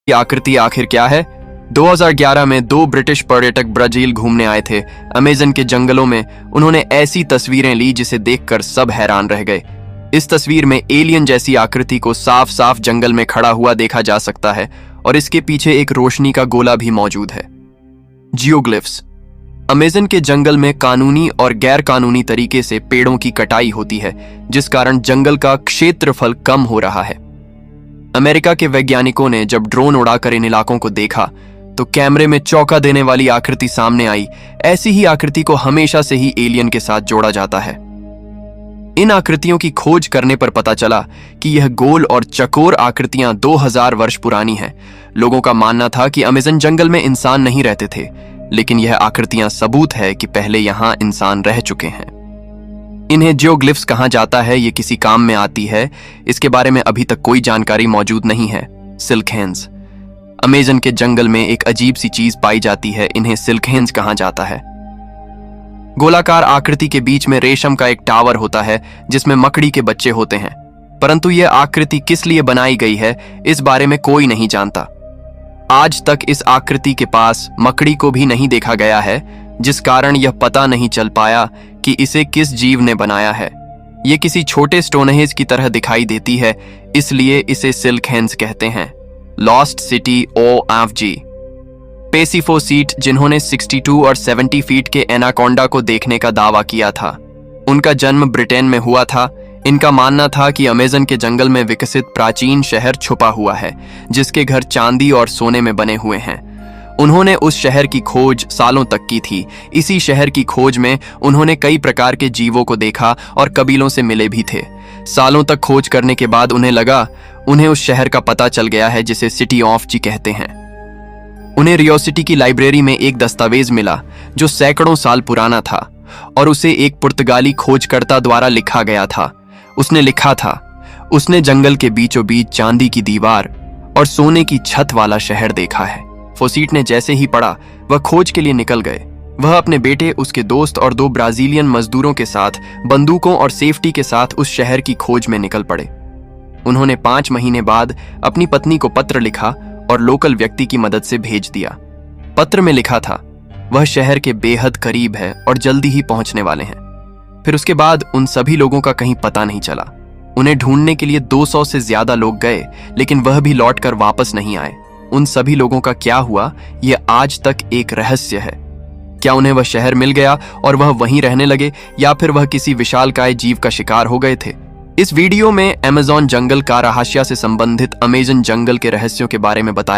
ये आकृति आखिर क्या है? 2011 में दो ब्रिटिश पर्यटक ब्राजील घूमने आए थे। अमेज़न के जंगलों में उन्होंने ऐसी तस्वीरें ली जिसे देखकर सब हैरान रह गए। इस तस्वीर में एलियन जैसी आकृति को साफ साफ जंगल में खड़ा हुआ देखा जा सकता है और इसके पीछे एक रोशनी का गोला भी मौजूद है। जियोग्लिफ्स। अमेज़न के जंगल में कानूनी और गैर कानूनी तरीके से पेड़ों की कटाई होती है, जिस कारण जंगल का क्षेत्रफल कम हो रहा है। अमेरिका के वैज्ञानिकों ने जब ड्रोन उड़ाकर इन इलाकों को देखा तो कैमरे में चौंका देने वाली आकृति सामने आई। ऐसी ही आकृति को हमेशा से ही एलियन के साथ जोड़ा जाता है। इन आकृतियों की खोज करने पर पता चला कि यह गोल और चकोर आकृतियां 2000 वर्ष पुरानी हैं। लोगों का मानना था कि अमेज़न जंगल में इंसान नहीं रहते थे, लेकिन यह आकृतियां सबूत है कि पहले यहां इंसान रह चुके हैं। इन्हें जियोग्लिफ्स कहा जाता है। ये किसी काम में आती है, इसके बारे में अभी तक कोई जानकारी मौजूद नहीं है। Silk hence. अमेज़न के जंगल में एक अजीब सी चीज पाई जाती है, इन्हें सिल्क हेन्स कहा जाता है। गोलाकार आकृति के बीच में रेशम का एक टावर होता है जिसमें मकड़ी के बच्चे होते हैं, परंतु यह आकृति किस लिए बनाई गई है इस बारे में कोई नहीं जानता। आज तक इस आकृति के पास मकड़ी को भी नहीं देखा गया है, जिस कारण यह पता नहीं चल पाया कि इसे किस जीव ने बनाया है। यह किसी छोटे स्टोनहेंज की तरह दिखाई देती है, इसलिए इसे सिल्क हेन्स कहते हैं। Lost city OFG। पेसिफोसीट, जिन्होंने 62 और 70 फीट के एनाकोंडा को देखने का दावा किया था, उनका जन्म ब्रिटेन में हुआ था। इनका मानना था कि अमेज़न के जंगल में विकसित प्राचीन शहर छुपा हुआ है, जिसके घर चांदी और सोने में बने हुए हैं। उन्होंने उस शहर की खोज सालों तक की थी। इसी शहर की खोज में उन्होंने कई प्रकार के जीवों को देखा और कबीलों से मिले भी थे। सालों तक खोज करने के बाद उन्हें लगा, उन्हें उस शहर का पता चल गया है जिसे सिटी ऑफ जी कहते हैं। उन्हें रियोसिटी की लाइब्रेरी में एक दस्तावेज मिला जो सैकड़ों साल पुराना था और उसे एक पुर्तगाली खोजकर्ता द्वारा लिखा गया था। उसने लिखा था, उसने जंगल के बीचों बीच चांदी की दीवार और सोने की छत वाला शहर देखा है। फोसीट ने जैसे ही पढ़ा, वह खोज के लिए निकल गए। वह अपने बेटे, उसके दोस्त और 2 ब्राजीलियन मजदूरों के साथ बंदूकों और सेफ्टी के साथ उस शहर की खोज में निकल पड़े। उन्होंने 5 महीने बाद अपनी पत्नी को पत्र लिखा और लोकल व्यक्ति की मदद से भेज दिया। पत्र में लिखा था, वह शहर के बेहद करीब है और जल्दी ही पहुंचने वाले हैं। फिर उसके बाद उन सभी लोगों का कहीं पता नहीं चला। उन्हें ढूंढने के लिए 200 से ज्यादा लोग गए, लेकिन वह भी लौटकर वापस नहीं आए। उन सभी लोगों का क्या हुआ, यह आज तक एक रहस्य है। क्या उन्हें वह शहर मिल गया और वह वहीं रहने लगे, या फिर वह किसी विशालकाय जीव का शिकार हो गए थे? इस वीडियो में अमेज़न जंगल का रहस्य से संबंधित अमेज़न जंगल के रहस्यों के बारे में बताया।